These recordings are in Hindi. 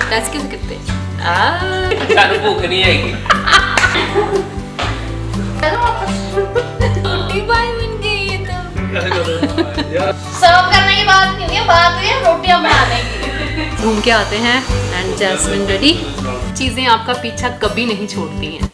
टेस्ट कैसे करते हैं? भूख नहीं आएगी। रोटी बाई बन गई ये तो। सर्व करने की बात नहीं है, बात हुई है रोटियां बनाने की। घूम के आते हैं एंड जैस्मिन रेडी। चीजें आपका पीछा कभी नहीं छोड़ती हैं।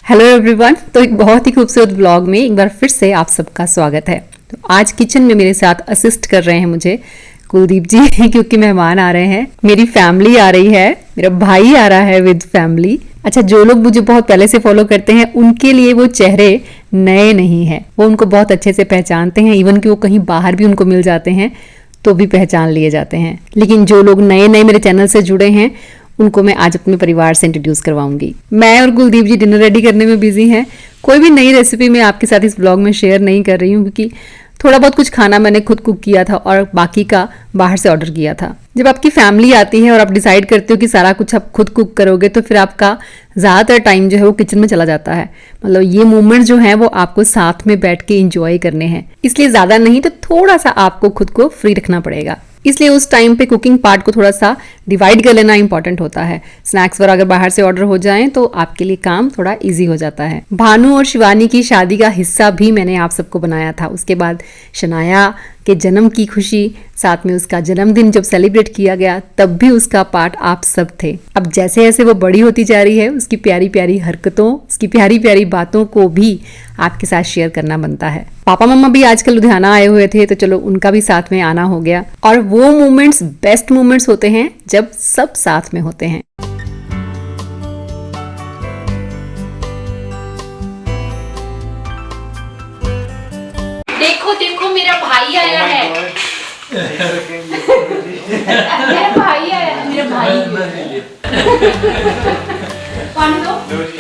हेलो एवरीवन, तो एक बहुत ही खूबसूरत ब्लॉग में एक बार फिर से आप सबका स्वागत है। तो आज किचन में मेरे साथ असिस्ट कर रहे हैं मुझे कुलदीप जी क्योंकि मेहमान आ रहे हैं, मेरी फैमिली आ रही है, मेरा भाई आ रहा है विद फैमिली। अच्छा, जो लोग मुझे बहुत पहले से फॉलो करते हैं उनके लिए वो चेहरे नए नहीं हैं, वो उनको बहुत अच्छे से पहचानते हैं। इवन कि वो कहीं बाहर भी उनको मिल जाते हैं तो भी पहचान लिए जाते हैं। लेकिन जो लोग नए नए मेरे चैनल से जुड़े हैं उनको मैं आज अपने परिवार से इंट्रोड्यूस करवाऊंगी। मैं और कुलदीप जी डिनर रेडी करने में बिजी हैं। कोई भी नई रेसिपी मैं आपके साथ इस ब्लॉग में शेयर नहीं कर रही हूँ क्योंकि थोड़ा बहुत कुछ खाना मैंने खुद कुक किया था और बाकी का बाहर से ऑर्डर किया था। जब आपकी फैमिली आती है और आप डिसाइड करते हो कि सारा कुछ आप खुद कुक करोगे तो फिर आपका ज़्यादातर टाइम जो है वो किचन में चला जाता है। मतलब ये मोमेंट जो है वो आपको साथ में बैठ के इंजॉय करने हैं, इसलिए ज़्यादा नहीं तो थोड़ा सा आपको खुद को फ्री रखना पड़ेगा। इसलिए उस टाइम पे कुकिंग पार्ट को थोड़ा सा डिवाइड कर लेना इंपॉर्टेंट होता है। स्नैक्स वगैरह अगर बाहर से ऑर्डर हो जाएं तो आपके लिए काम थोड़ा इजी हो जाता है। भानु और शिवानी की शादी का हिस्सा भी मैंने आप सबको बनाया था। उसके बाद शनाया के जन्म की खुशी, साथ में उसका जन्मदिन जब सेलिब्रेट किया गया तब भी उसका पार्ट आप सब थे। अब जैसे जैसे वो बड़ी होती जा रही है उसकी प्यारी प्यारी हरकतों, उसकी प्यारी प्यारी बातों को भी आपके साथ शेयर करना बनता है। पापा मम्मा भी आजकल लुधियाना आए हुए थे तो चलो उनका भी साथ में आना हो गया। और वो मोमेंट्स बेस्ट मोमेंट्स होते हैं जब सब साथ में होते हैं। देखो देखो मेरा भाई आया है। मेरा भाई आया है, मेरा भाई।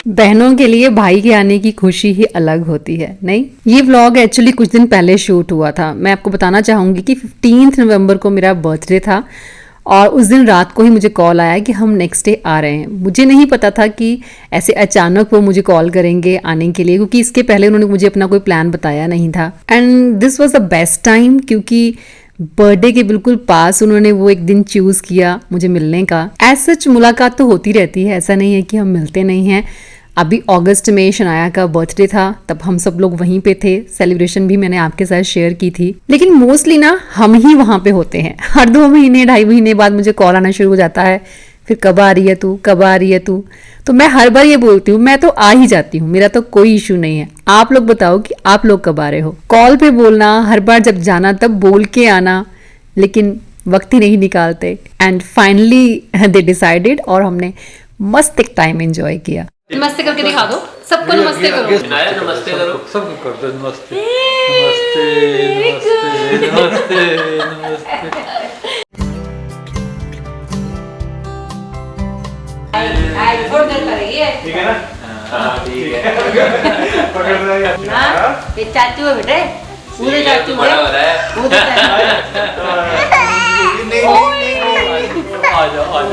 बहनों के लिए भाई के आने की खुशी ही अलग होती है, नहीं? ये व्लॉग एक्चुअली कुछ दिन पहले शूट हुआ था। मैं आपको बताना चाहूंगी कि 15 नवंबर को मेरा बर्थडे था और उस दिन रात को ही मुझे कॉल आया कि हम नेक्स्ट डे आ रहे हैं। मुझे नहीं पता था कि ऐसे अचानक वो मुझे कॉल करेंगे आने के लिए, क्योंकि इसके पहले उन्होंने मुझे अपना कोई प्लान बताया नहीं था। And this was the best time क्योंकि बर्थडे के बिल्कुल पास उन्होंने वो एक दिन चूज किया मुझे मिलने का। एज सच मुलाकात तो होती रहती है, ऐसा नहीं है कि हम मिलते नहीं हैं। अभी अगस्त में शनाया का बर्थडे था, तब हम सब लोग वहीं पे थे। सेलिब्रेशन भी मैंने आपके साथ शेयर की थी। लेकिन मोस्टली ना हम ही वहाँ पे होते हैं। हर 2 महीने 2.5 महीने बाद मुझे कॉल आना शुरू हो जाता है, फिर कब आ रही है तू, कब आ रही है तू। तो मैं हर बार ये बोलती हूँ मैं तो आ ही जाती हूँ, मेरा तो कोई इशू नहीं है। आप लोग बताओ कि आप लोग कब आ रहे हो। कॉल पे बोलना, हर बार जब जाना तब बोल के आना, लेकिन वक्त ही नहीं निकालते। एंड फाइनली दे डिसाइडेड और हमने मस्त एक टाइम एंजॉय किया। नमस्ते करके दिखा दो सबको, नमस्ते करो। नमस्ते करो सबको कर दो नमस्ते। नमस्ते नमस्ते नमस्ते। ठीक है ना? हाँ ठीक है। पकड़ रहा है ये चाचू है बेटे, पूरे चाचू बड़ा हो रहा है। आ जाओ।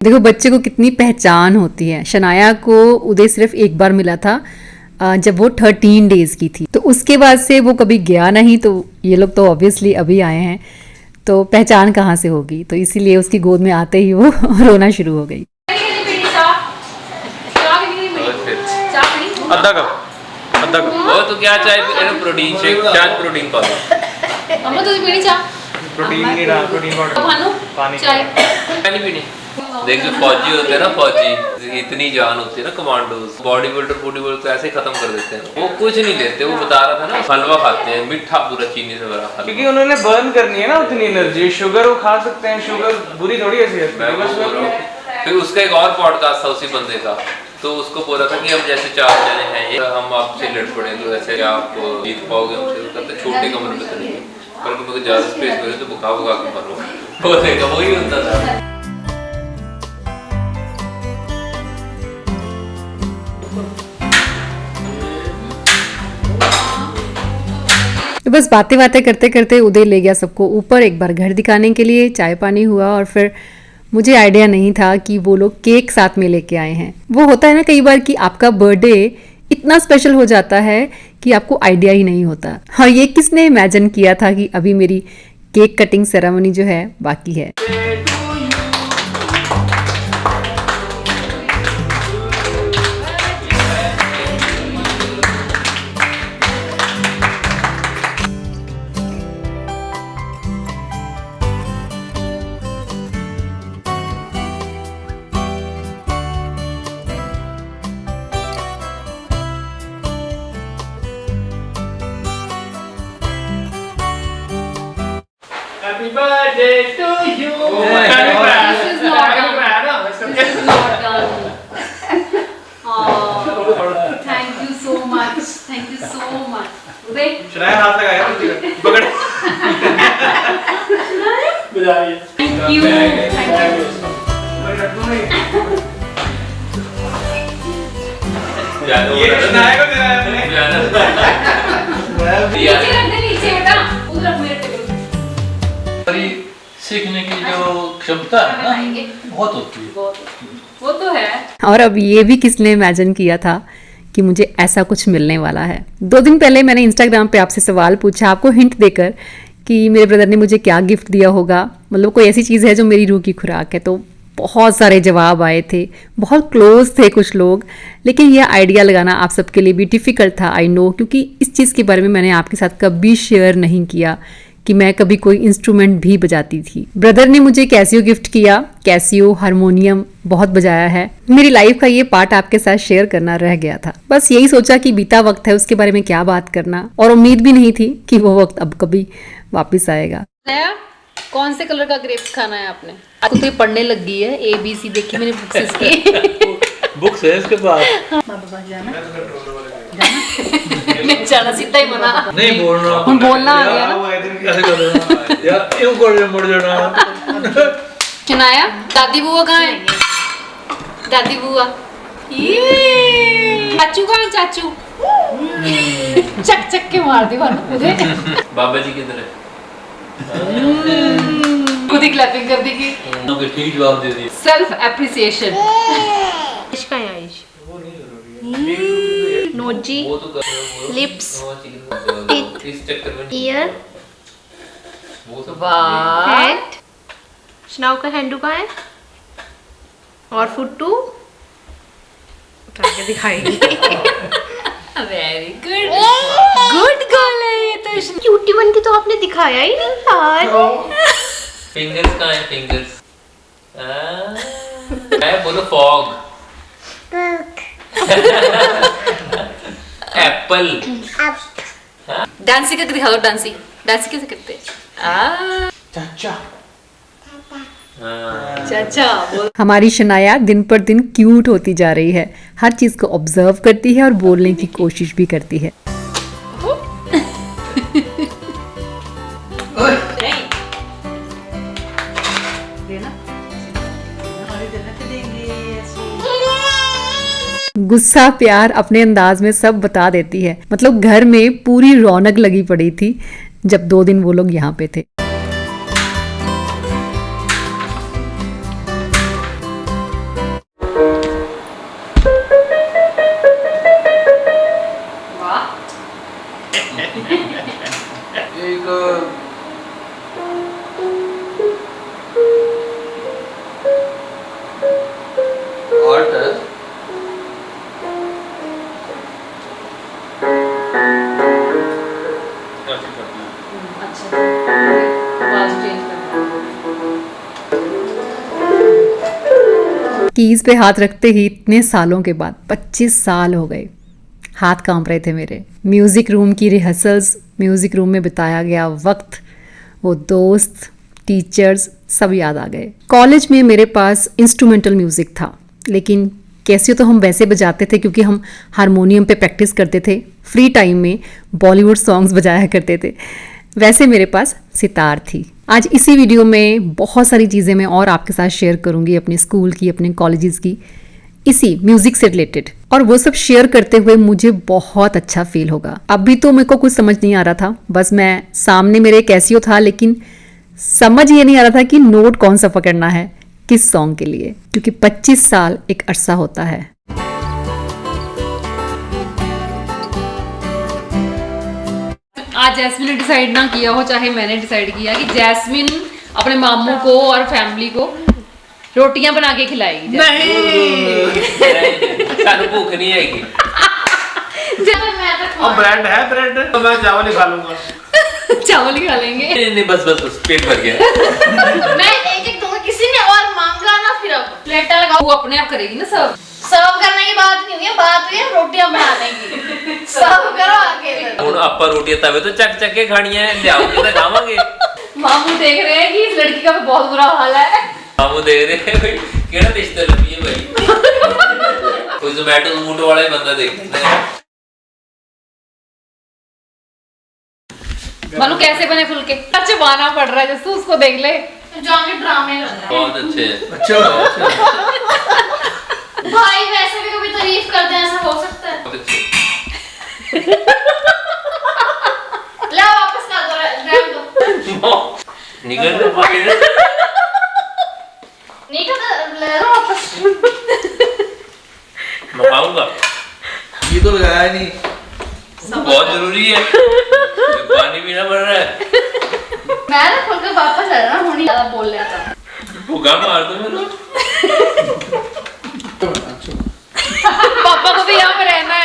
देखो बच्चे को कितनी पहचान होती है। शनाया को उदय सिर्फ एक बार मिला था जब वो 13 डेज की थी, तो उसके बाद से वो कभी गया नहीं। तो ये लोग तो ऑब्वियसली अभी आए हैं तो पहचान कहाँ से होगी, तो इसीलिए उसकी गोद में आते ही वो रोना शुरू हो गई। अद्धा कप वो तो क्या चाहे प्रोटीन शेक, क्या प्रोटीन पाउडर। अम्मा तुझे पीनी चाह? प्रोटीन नहीं डाल, प्रोटीन पाउडर भानु पानी चाय पानी पीनी। देख जो फौजी होते हैं ना, फौजी इतनी जान होती है ना, कमांडोज, बॉडी बिल्डर तो ऐसे खत्म कर देते हैं। वो कुछ नहीं लेते, वो बता रहा था ना, हलवा खाते हैं मीठा पूरा चीनी से भरा, क्योंकि उन्होंने बर्न करनी है ना उतनी एनर्जी। शुगर वो खा सकते हैं, शुगर बुरी थोड़ी ऐसी है। फिर उसका एक और पॉडकास्ट था उसी बंदे का, तो उसको बोला था कि हम जैसे 4 जने हैं, ये हम आपसे लड़ पड़े तो ऐसे आप जीत पाओगे हमसे। छोटे कमरे में पर मेरे को ज्यादा स्पेस मिले तो बुखा बुखा के मरो, बोलेगा वही होता था। तो बस बातें बातें करते करते उदय ले गया सबको ऊपर एक बार घर दिखाने के लिए, चाय पानी हुआ और फिर मुझे आइडिया नहीं था कि वो लोग केक साथ में लेके आए हैं। वो होता है ना कई बार कि आपका बर्थडे इतना स्पेशल हो जाता है कि आपको आइडिया ही नहीं होता। और ये किसने इमेजिन किया था कि अभी मेरी केक कटिंग सेरेमनी जो है बाकी है। Happy birthday to you. Oh my God. This is not done. This is not done. Oh, thank you so much. Thank you so much. Uday. Shanaya हाथ लगाया पकड़ बजाइए। Thank you. Thank you. ये शनाया को दिया है नीचे रख दे, नीचे बेटा। उधर रख मेरे टेबल पे। सीखने की जो क्षमता है ना बहुत होती है। वो तो है। और अब ये भी किसने इमेजिन किया था कि मुझे ऐसा कुछ मिलने वाला है। 2 दिन पहले मैंने इंस्टाग्राम पे आपसे सवाल पूछा आपको हिंट देकर कि मेरे ब्रदर ने मुझे क्या गिफ्ट दिया होगा, मतलब कोई ऐसी चीज़ है जो मेरी रूह की खुराक है। तो बहुत सारे जवाब आए थे, बहुत क्लोज थे कुछ लोग, लेकिन यह आइडिया लगाना आप सबके लिए भी डिफ़िकल्ट था, आई नो, क्योंकि इस चीज़ के बारे में मैंने आपके साथ कभी शेयर नहीं किया कि मैं कभी कोई इंस्ट्रूमेंट भी बजाती थी। ब्रदर ने मुझे कैसियो गिफ्ट किया, कैसियो हारमोनियम बहुत बजाया है। मेरी लाइफ का ये पार्ट आपके साथ शेयर करना रह गया था। बस यही सोचा कि बीता वक्त है उसके बारे में क्या बात करना, और उम्मीद भी नहीं थी कि वो वक्त अब कभी वापस आएगा। कौन से कलर का ग्रेप्स खाना है आपने? आपको तो ये पढ़ने लग गई है, ABC देखी मैंने बुक्स इसकी। बुक्स है इसके पास। बाबा जाना मैं जाना सीधा ही मना नहीं बोलना, हम बोलना आ गया ना। ऐसे कर देना यार, यूं कर दे, मुड़ जाना। चुनाया दादी बुआ कहाँ है? दादी बुआ चाचू कहाँ है? चाचू चक चक के मार दी मुझे। बाबा जी किधर है? खुद ही क्लैपिंग कर देगी। ठीक जवाब दे दिया। Self appreciation. इसका है आयुष। नोजी, वो तो कर रहे हो, वो लिप्स, टीथ, इस चक्कर में ईयर, वो सब हैंड। शनाव का हैंडू कहाँ है? और फुट्टू उठा के दिखाएगी। वेरी गुड, गुड गर्ल है ये तो। क्यूटी बन के तो आपने दिखाया ही नहीं यार। फिंगर्स कहाँ है? फिंगर्स है, बोलो फॉग, एप्पल। डांसी करके दिखा दो। डांसी डांसी कैसे करते हैं? चाचा चाचा बोल। हमारी शनाया दिन पर दिन क्यूट होती जा रही है, हर चीज़ को ऑब्जर्व करती है और बोलने की कोशिश भी करती है। गुस्सा प्यार अपने अंदाज में सब बता देती है। मतलब घर में पूरी रौनक लगी पड़ी थी जब 2 दिन वो लोग यहाँ पे थे। कीज पे हाथ रखते ही इतने सालों के बाद 25 साल हो गए, हाथ कांप रहे थे मेरे। म्यूज़िक रूम की रिहर्सल्स, म्यूज़िक रूम में बिताया गया वक्त, वो दोस्त, टीचर्स सब याद आ गए। कॉलेज में मेरे पास इंस्ट्रूमेंटल म्यूज़िक था, लेकिन कैसियो तो हम वैसे बजाते थे क्योंकि हम हारमोनियम पे प्रैक्टिस करते थे। फ्री टाइम में बॉलीवुड सॉन्ग्स बजाया करते थे। वैसे मेरे पास सितार थी। आज इसी वीडियो में बहुत सारी चीज़ें मैं और आपके साथ शेयर करूंगी, अपने स्कूल की, अपने कॉलेजेस की, इसी म्यूजिक से रिलेटेड। और वो सब शेयर करते हुए मुझे बहुत अच्छा फील होगा। अभी तो मेरे को कुछ समझ नहीं आ रहा था, बस मैं सामने मेरे कैसियो था, लेकिन समझ ये नहीं आ रहा था कि नोट कौन सा पकड़ना है किस सॉन्ग के लिए, क्योंकि 25 साल एक अरसा होता है। आज जैस्मिन ने डिसाइड ना किया हो, चाहे मैंने डिसाइड किया कि जैस्मिन अपने मामू को और फैमिली को रोटियां बना के खिलाएगी। सानू भूख नहीं आएगी। अब ब्रेड है, ब्रेड तो मैं चावल ही खा लूंगा। चावल ही खा लेंगे। नहीं बस पेट भर गया। मैं एक दूंगा, किसी ने और मांगा ना, फिर अब प्लेट लगाओ। वो अपने आप करेगी ना सर्व। सर्व करने की बात नहीं हुई है, बात हुई है रोटियां बनाने की। सर्व करो आके। ਹੁਣ ਆਪਾਂ ਰੋਟੀਆਂ ਤਵੇ ਤੋਂ ਚੱਕ ਕੇ ਖਾਣੀਆਂ, ਲਿਆਉਂਗੇ ਤਾਂ ਖਾਵਾਂਗੇ। मामू देख रहे हैं कि इस लड़की का तो बहुत बुरा हाल है। ਮਾਮੂ ਦੇਖ ਰਹੇ हैं भाई ਕਿਹੜਾ ਰਿਸ਼ਤਾ ਲੱਭੀਏ भाई। कोई ज़ोमैटो मूटो वाला ही बंदा देखते हैं। मालूम कैसे बने फुलके? चबाना पड़ रहा है, जैसे उसको देख ले। जाके ड्रामे करना। बहुत अच्छे हैं। अच्छा भाई वैसे भी कभी तारीफ कर दे, ऐसा हो सकता है? बहुत अच्छे। ले वापस कर दो, रख दो। निकल दे पानी। नहीं कर दो, ले लो वापस। मैं खाऊंगा। ये तो लगाया नहीं। बहुत जरूरी है। पानी पीना पड़ रहा है। मैं ना खोल के वापस आ रहा हूँ, नहीं ज्यादा बोल लिया था। भूखा मार दो मेरे। पापा को भी यहाँ पे रहना है।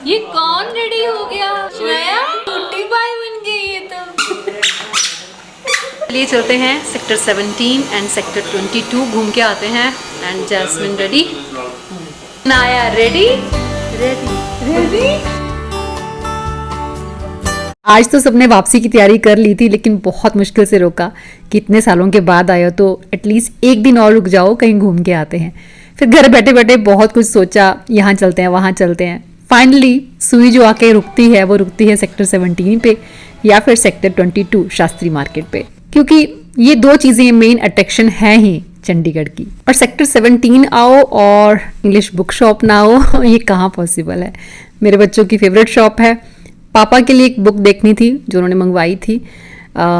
ये कौन रेडी हो गया? श्रेया छोटी भाई बन गई ये तो। लिए चलते हैं सेक्टर 17 एंड सेक्टर 22 घूम के आते हैं। एंड जैस्मिन रेडी, नाया रेडी, रेडी। आज तो सबने वापसी की तैयारी कर ली थी, लेकिन बहुत मुश्किल से रोका कि इतने सालों के बाद आए हो तो एटलीस्ट एक दिन और रुक जाओ, कहीं घूम के आते हैं। फिर घर बैठे बैठे बहुत कुछ सोचा, यहाँ चलते हैं वहाँ चलते हैं। फाइनली सुई जो आके रुकती है वो रुकती है सेक्टर 17 पे या फिर सेक्टर 22 शास्त्री मार्केट पे, क्योंकि ये दो चीज़ें मेन अट्रैक्शन है ही चंडीगढ़ की। और सेक्टर 17 आओ और इंग्लिश बुक शॉप ना हो, ये कहाँ पॉसिबल है। मेरे बच्चों की फेवरेट शॉप है। पापा के लिए एक बुक देखनी थी जो उन्होंने मंगवाई थी,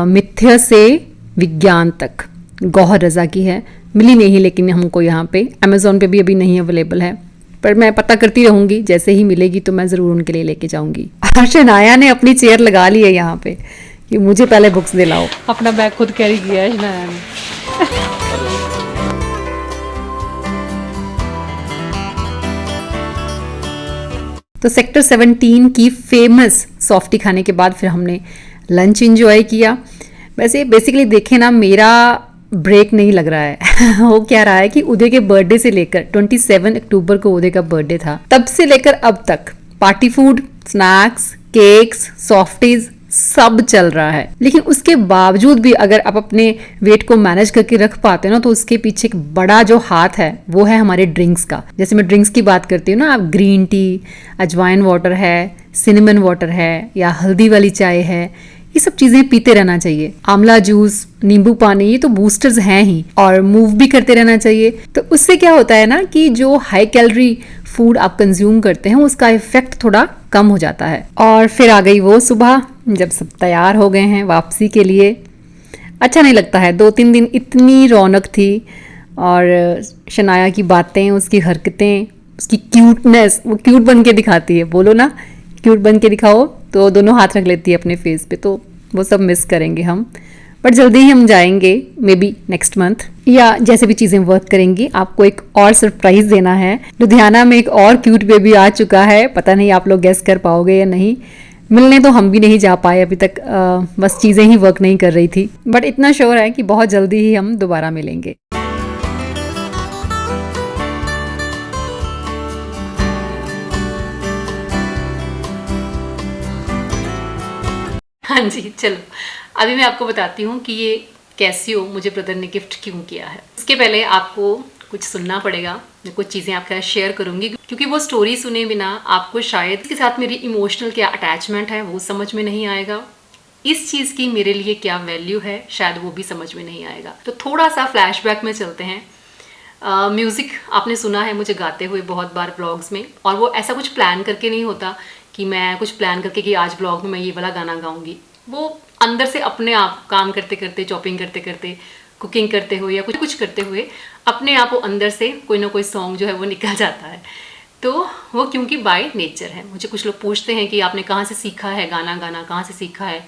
मिथ्या से विज्ञान तक, गौहर रजा की है। मिली नहीं, लेकिन हमको यहाँ पे अमेजोन पे भी अभी नहीं अवेलेबल है, पर मैं पता करती रहूँगी, जैसे ही मिलेगी तो मैं ज़रूर उनके लिए लेके जाऊँगी। और शनाया ने अपनी चेयर लगा ली है यहाँ पे कि मुझे पहले बुक्स दिलाओ। अपना बैग खुद कैरी किया है शनाया ने। तो सेक्टर 17 की फेमस सॉफ्टी खाने के बाद फिर हमने लंच एंजॉय किया। वैसे बेसिकली देखें ना, मेरा ब्रेक नहीं लग रहा है। वो क्या रहा है कि उदय के बर्थडे से लेकर 27 अक्टूबर को उदय का बर्थडे था, तब से लेकर अब तक party food, snacks, cakes, softies सब चल रहा है। लेकिन उसके बावजूद भी अगर आप अपने वेट को मैनेज करके रख पाते हो ना, तो उसके पीछे एक बड़ा जो हाथ है वो है हमारे ड्रिंक्स का। जैसे मैं ड्रिंक्स की बात करती हूँ ना, आप ग्रीन टी, अजवाइन वाटर है, सिनेमन वाटर है या हल्दी वाली चाय है, ये सब चीजें पीते रहना चाहिए। आंवला जूस, नींबू पानी, ये तो बूस्टर्स हैं ही, और मूव भी करते रहना चाहिए। तो उससे क्या होता है ना कि जो हाई कैलोरी फूड आप कंज्यूम करते हैं उसका इफेक्ट थोड़ा कम हो जाता है। और फिर आ गई वो सुबह जब सब तैयार हो गए हैं वापसी के लिए। अच्छा नहीं लगता है, 2-3 दिन इतनी रौनक थी, और शनाया की बातें, उसकी हरकतें, उसकी क्यूटनेस, वो क्यूट बन के दिखाती है। बोलो ना, क्यूट बन के दिखाओ, तो दोनों हाथ रख लेती है अपने फेस पे। तो वो सब मिस करेंगे हम, बट जल्दी ही हम जाएंगे, मे बी नेक्स्ट मंथ, या जैसे भी चीज़ें वर्क करेंगी। आपको एक और सरप्राइज देना है। लुधियाना में एक और क्यूट बेबी आ चुका है, पता नहीं आप लोग गेस कर पाओगे या नहीं। मिलने तो हम भी नहीं जा पाए अभी तक, बस चीज़ें ही वर्क नहीं कर रही थी, बट इतना श्योर है कि बहुत जल्दी ही हम दोबारा मिलेंगे। हाँ जी, चलो अभी मैं आपको बताती हूँ कि ये कैसियो मुझे ब्रदर ने गिफ्ट क्यों किया है। उसके पहले आपको कुछ सुनना पड़ेगा, मैं कुछ चीज़ें आपके साथ शेयर करूंगी, क्योंकि वो स्टोरी सुने बिना आपको शायद इसके साथ मेरी इमोशनल क्या अटैचमेंट है वो समझ में नहीं आएगा, इस चीज़ की मेरे लिए क्या वैल्यू है शायद वो भी समझ में नहीं आएगा। तो थोड़ा सा फ्लैशबैक में चलते हैं। म्यूज़िक आपने सुना है मुझे गाते हुए बहुत बार ब्लॉग्स में, और वो ऐसा कुछ प्लान करके नहीं होता कि मैं कुछ प्लान करके कि आज ब्लॉग में मैं ये वाला गाना गाऊंगी। वो अंदर से अपने आप काम करते करते, चॉपिंग करते करते, कुकिंग करते हुए या कुछ करते हुए अपने आप वो अंदर से कोई ना कोई सॉन्ग जो है वो निकल जाता है। तो वो क्योंकि बाय नेचर है। मुझे कुछ लोग पूछते हैं कि आपने कहाँ से सीखा है गाना गाना, कहाँ से सीखा है,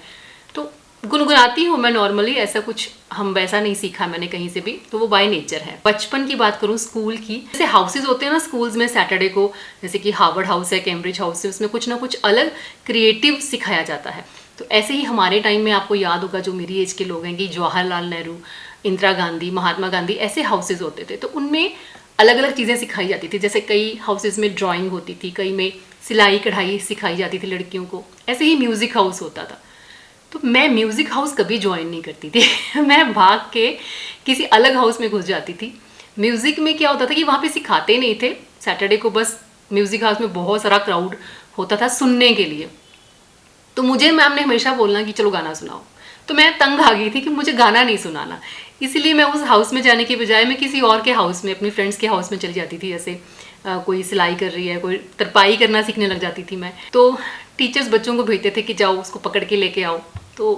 तो गुनगुनाती हूँ मैं नॉर्मली, ऐसा कुछ हम वैसा नहीं सीखा मैंने कहीं से भी, तो वो बाय नेचर है। बचपन की बात करूँ स्कूल की, जैसे हाउसेज होते हैं ना स्कूल्स में सैटरडे को, जैसे कि हार्वर्ड हाउस है, कैम्ब्रिज हाउस है, उसमें कुछ ना कुछ अलग क्रिएटिव सिखाया जाता है। तो ऐसे ही हमारे टाइम में आपको याद होगा जो मेरी एज के लोग हैं कि जवाहरलाल नेहरू, इंदिरा गांधी, महात्मा गांधी, ऐसे हाउसेज होते थे। तो उनमें अलग अलग चीज़ें सिखाई जाती थी। जैसे कई हाउसेज में ड्राइंग होती थी, कई में सिलाई कढ़ाई सिखाई जाती थी लड़कियों को। ऐसे ही म्यूज़िक हाउस होता था। तो मैं म्यूज़िक हाउस कभी ज्वाइन नहीं करती थी मैं भाग के किसी अलग हाउस में घुस जाती थी। म्यूज़िक में क्या होता था कि वहाँ पे सिखाते नहीं थे सैटरडे को, बस म्यूज़िक हाउस में बहुत सारा क्राउड होता था सुनने के लिए। तो मुझे मैम ने हमेशा बोलना कि चलो गाना सुनाओ, तो मैं तंग आ गई थी कि मुझे गाना नहीं सुनाना। इसीलिए मैं उस हाउस में जाने की बजाय मैं किसी और के हाउस में, अपनी फ्रेंड्स के हाउस में चली जाती थी। जैसे कोई सिलाई कर रही है, कोई तरपाई करना सीखने लग जाती थी मैं। तो टीचर्स बच्चों को भेजते थे कि जाओ उसको पकड़ के लेके आओ। तो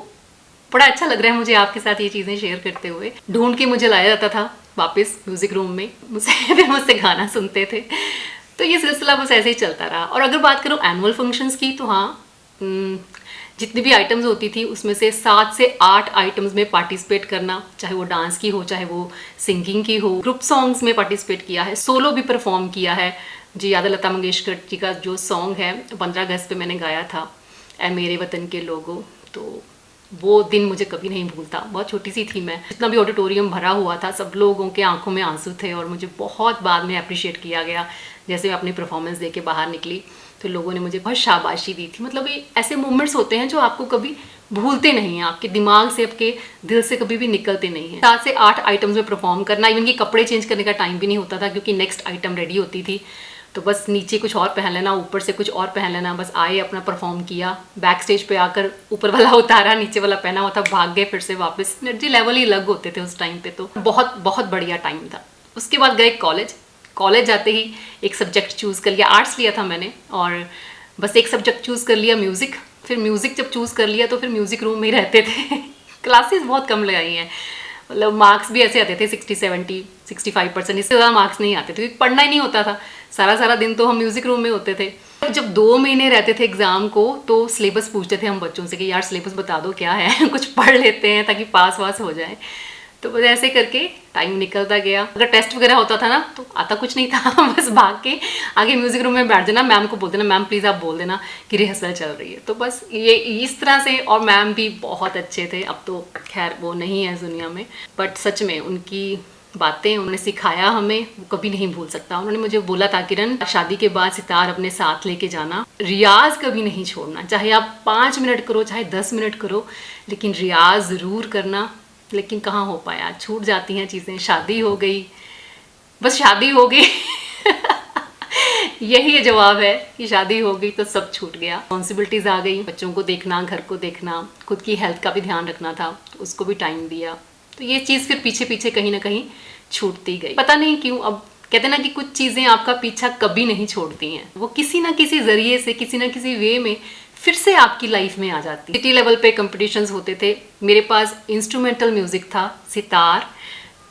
बड़ा अच्छा लग रहा है मुझे आपके साथ ये चीज़ें शेयर करते हुए। ढूंढ के मुझे लाया जाता था वापस म्यूज़िक रूम में, मुझसे गाना सुनते थे। तो ये सिलसिला बस ऐसे ही चलता रहा। और अगर बात करूँ एनुअल फंक्शंस की, तो हाँ, जितनी भी आइटम्स होती थी उसमें से 7 से 8 आइटम्स में पार्टिसिपेट करना, चाहे वो डांस की हो, चाहे वो सिंगिंग की हो। ग्रुप सॉन्ग्स में पार्टिसिपेट किया है, सोलो भी परफॉर्म किया है। जी याद है लता मंगेशकर जी का जो सॉन्ग है 15 अगस्त पे मैंने गाया था, ऐ मेरे वतन के लोगों। तो वो दिन मुझे कभी नहीं भूलता। बहुत छोटी सी थी मैं, जितना भी ऑडिटोरियम भरा हुआ था सब लोगों के आंखों में आंसू थे, और मुझे बहुत बाद में अप्रिशिएट किया गया। जैसे मैं अपनी परफॉर्मेंस दे के बाहर निकली तो लोगों ने मुझे बहुत शाबाशी दी थी। मतलब ये ऐसे मोमेंट्स होते हैं जो आपको कभी भूलते नहीं हैं, आपके दिमाग से, आपके दिल से कभी भी निकलते नहीं हैं। 7 से 8 आइटम्स में परफॉर्म करना, इवन कि कपड़े चेंज करने का टाइम भी नहीं होता था क्योंकि नेक्स्ट आइटम रेडी होती थी। तो बस नीचे कुछ और पहन लेना, ऊपर से कुछ और पहन लेना, बस आए अपना परफॉर्म किया, बैक स्टेज पे आकर ऊपर वाला उतारा, नीचे वाला पहना हुआ था, भाग गए फिर से वापस। एनर्जी लेवल ही अलग होते थे उस टाइम पे। तो बहुत बहुत बढ़िया टाइम था। उसके बाद गए कॉलेज जाते ही एक सब्जेक्ट चूज़ कर लिया, आर्ट्स लिया था मैंने, और बस एक सब्जेक्ट चूज़ कर लिया म्यूज़िक। फिर म्यूज़िक जब चूज़ कर लिया तो फिर म्यूज़िक रूम में ही रहते थे क्लासेस बहुत कम लगाई हैं, मतलब मार्क्स भी ऐसे आते थे 60, 70, 65%, इससे ज़्यादा मार्क्स नहीं आते थे क्योंकि पढ़ना ही नहीं होता था। सारा दिन तो हम म्यूज़िक रूम में होते थे। जब 2 महीने रहते थे एग्ज़ाम को तो सिलेबस पूछते थे हम बच्चों से कि यार सिलेबस बता दो क्या है कुछ पढ़ लेते हैं ताकि पास वास हो जाए। तो बस ऐसे करके टाइम निकलता गया। अगर टेस्ट वगैरह होता था ना तो आता कुछ नहीं था बस भाग के आगे म्यूज़िक रूम में बैठ जाना, मैम को बोल देना मैम प्लीज़ आप बोल देना कि रिहर्सल चल रही है। तो बस ये इस तरह से। और मैम भी बहुत अच्छे थे, अब तो खैर वो नहीं है इस दुनिया में, बट सच में उनकी बातें उन्होंने सिखाया हमें वो कभी नहीं भूल सकता। उन्होंने मुझे बोला था किरण शादी के बाद सितार अपने साथ लेके जाना, रियाज कभी नहीं छोड़ना, चाहे आप 5 मिनट करो चाहे 10 मिनट करो, लेकिन रियाज ज़रूर करना। लेकिन कहाँ हो पाया, छूट जाती हैं चीज़ें। शादी हो गई, बस शादी हो गई यही जवाब है कि शादी हो गई तो सब छूट गया। रिस्पॉन्सिबिलिटीज़ आ गई, बच्चों को देखना, घर को देखना, खुद की हेल्थ का भी ध्यान रखना था, तो उसको भी टाइम दिया। तो ये चीज़ फिर पीछे पीछे कहीं ना कहीं छूटती गई, पता नहीं क्यों। अब कहते ना कि कुछ चीज़ें आपका पीछा कभी नहीं छोड़ती हैं, वो किसी ना किसी ज़रिए से, किसी ना किसी वे में फिर से आपकी लाइफ में आ जाती है। सिटी लेवल पे कंपटीशंस होते थे, मेरे पास इंस्ट्रूमेंटल म्यूज़िक था, सितार।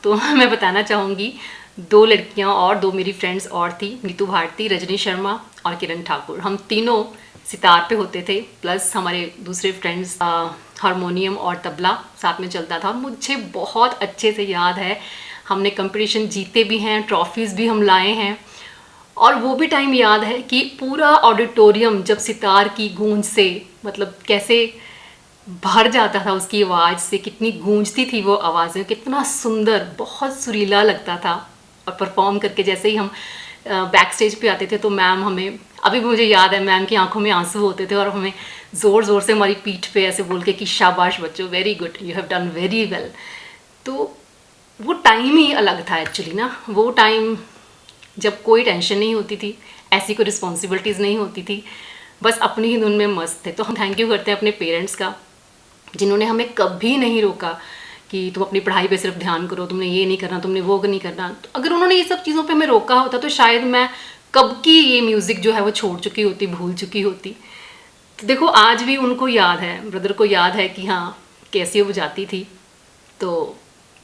तो मैं बताना चाहूँगी 2 लड़कियाँ और 2 मेरी फ्रेंड्स और थी, नीतू भारती, रजनी शर्मा और किरण ठाकुर। हम तीनों सितार पे होते थे, प्लस हमारे दूसरे फ्रेंड्स हारमोनियम और तबला साथ में चलता था। मुझे बहुत अच्छे से याद है, हमने कंपटीशन जीते भी हैं, ट्रॉफीज़ भी हम लाए हैं। और वो भी टाइम याद है कि पूरा ऑडिटोरियम जब सितार की गूंज से, मतलब कैसे भर जाता था उसकी आवाज़ से, कितनी गूंजती थी वो आवाज़ें, कितना सुंदर, बहुत सुरीला लगता था। और परफॉर्म करके जैसे ही हम बैक स्टेज पे आते थे तो मैम हमें, अभी भी मुझे याद है, मैम की आंखों में आंसू होते थे और हमें ज़ोर ज़ोर से हमारी पीठ पे ऐसे बोल के कि शाबाश बच्चों, very good, you have done very well. तो वो टाइम ही अलग था एक्चुअली ना। वो टाइम जब कोई टेंशन नहीं होती थी, ऐसी कोई रिस्पॉन्सिबिलिटीज़ नहीं होती थी, बस अपनी ही धुन में मस्त थे। तो हम थैंक यू करते हैं अपने पेरेंट्स का, जिन्होंने हमें कभी नहीं रोका कि तुम अपनी पढ़ाई पे सिर्फ ध्यान करो, तुमने ये नहीं करना, तुमने वो नहीं करना। तो अगर उन्होंने ये सब चीज़ों पे हमें रोका होता तो शायद मैं कब की ये म्यूज़िक जो है वो छोड़ चुकी होती, भूल चुकी होती। तो देखो आज भी उनको याद है, ब्रदर को याद है कि हाँ कैसी वो बजाती थी। तो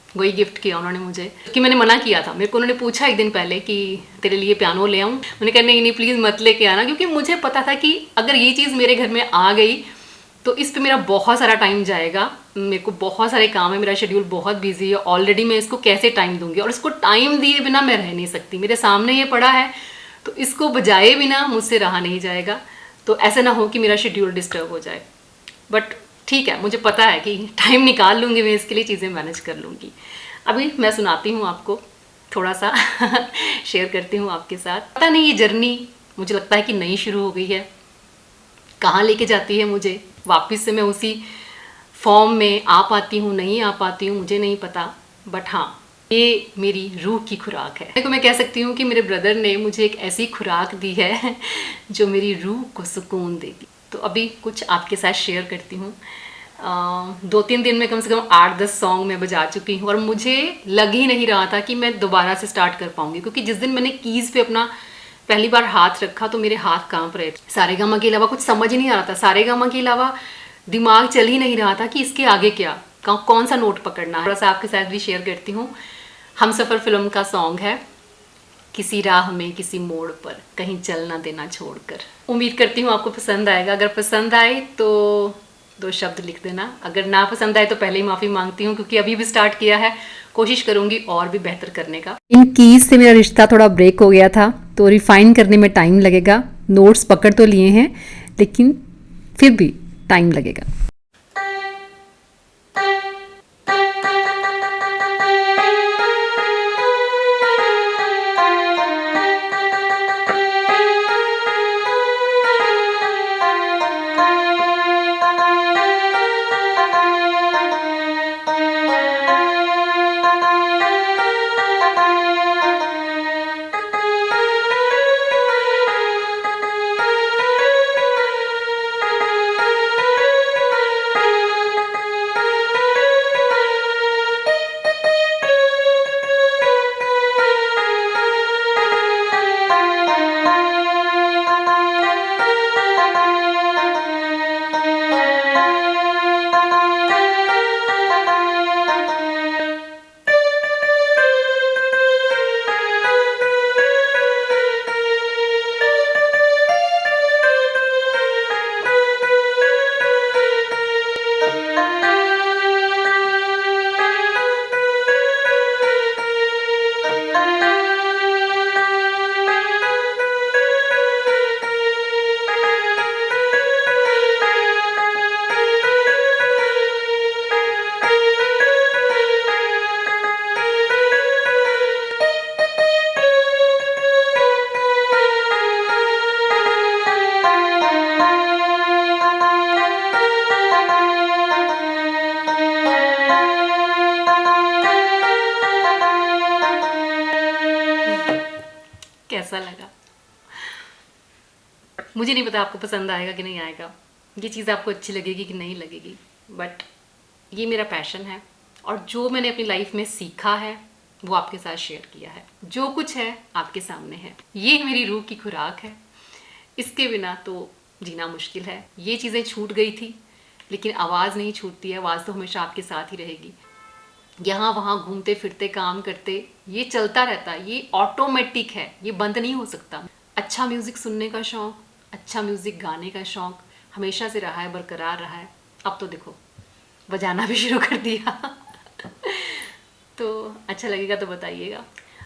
वही गिफ्ट किया उन्होंने मुझे, कि मैंने मना किया था। मेरे को उन्होंने पूछा एक दिन पहले कि तेरे लिए पियानो ले आऊँ, मैंने कहा नहीं प्लीज़ मत लेके आना, क्योंकि मुझे पता था कि अगर ये चीज़ मेरे घर में आ गई तो इस पे मेरा बहुत सारा टाइम जाएगा, मेरे को बहुत सारे काम है, मेरा शेड्यूल बहुत बिजी है ऑलरेडी, मैं इसको कैसे टाइम दूंगी, और इसको टाइम दिए बिना मैं रह नहीं सकती। मेरे सामने ये पड़ा है तो इसको बजाए बिना मुझसे रहा नहीं जाएगा। तो ऐसे ना हो कि मेरा शेड्यूल डिस्टर्ब हो जाए। बट ठीक है, मुझे पता है कि टाइम निकाल लूँगी मैं, इसके लिए चीज़ें मैनेज कर लूँगी। अभी मैं सुनाती हूँ आपको थोड़ा सा शेयर करती हूँ आपके साथ। पता नहीं ये जर्नी मुझे लगता है कि नई शुरू हो गई है, कहाँ लेके जाती है मुझे, वापस से मैं उसी फॉर्म में आ पाती हूँ नहीं आ पाती हूँ मुझे नहीं पता। बट हाँ, ये मेरी रूह की खुराक है। देखो मैं कह सकती हूँ कि मेरे ब्रदर ने मुझे एक ऐसी खुराक दी है जो मेरी रूह को सुकून देगी। तो अभी कुछ आपके साथ शेयर करती हूँ। 2-3 दिन में कम से कम 8-10 सॉन्ग मैं बजा चुकी हूँ, और मुझे लग ही नहीं रहा था कि मैं दोबारा से स्टार्ट कर पाऊँगी, क्योंकि जिस दिन मैंने कीज़ पे अपना पहली बार हाथ रखा तो मेरे हाथ कांप रहे थे। सारेगामा के अलावा कुछ समझ ही नहीं आ रहा था, सारेगामा के अलावा दिमाग चल ही नहीं रहा था कि इसके आगे क्या, कौन सा नोट पकड़ना है। थोड़ा सा आपके साथ भी शेयर करती हूँ। हमसफ़र फिल्म का सॉन्ग है, किसी राह में किसी मोड़ पर कहीं चलना देना छोड़कर। उम्मीद करती हूँ आपको पसंद आएगा। अगर पसंद आए तो 2 शब्द लिख देना, अगर ना पसंद आए तो पहले ही माफ़ी मांगती हूँ, क्योंकि अभी भी स्टार्ट किया है, कोशिश करूँगी और भी बेहतर करने का। इन कीज से मेरा रिश्ता थोड़ा ब्रेक हो गया था, तो रिफाइन करने में टाइम लगेगा। नोट्स पकड़ तो लिए हैं, लेकिन फिर भी टाइम लगेगा। कैसा लगा मुझे नहीं पता, आपको पसंद आएगा कि नहीं आएगा, ये चीज़ आपको अच्छी लगेगी कि नहीं लगेगी, बट ये मेरा पैशन है, और जो मैंने अपनी लाइफ में सीखा है वो आपके साथ शेयर किया है। जो कुछ है आपके सामने है, ये मेरी रूह की खुराक है, इसके बिना तो जीना मुश्किल है। ये चीज़ें छूट गई थी, लेकिन आवाज़ नहीं छूटती है, आवाज़ तो हमेशा आपके साथ ही रहेगी। यहाँ वहाँ घूमते फिरते काम करते ये चलता रहता है, ये ऑटोमेटिक है, ये बंद नहीं हो सकता। अच्छा म्यूज़िक सुनने का शौक़, अच्छा म्यूज़िक गाने का शौक़ हमेशा से रहा है, बरकरार रहा है। अब तो देखो बजाना भी शुरू कर दिया तो अच्छा लगेगा तो बताइएगा।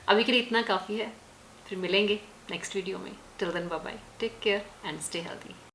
अभी के लिए इतना काफ़ी है, फिर मिलेंगे नेक्स्ट वीडियो में। Till then bye bye, take care and stay healthy.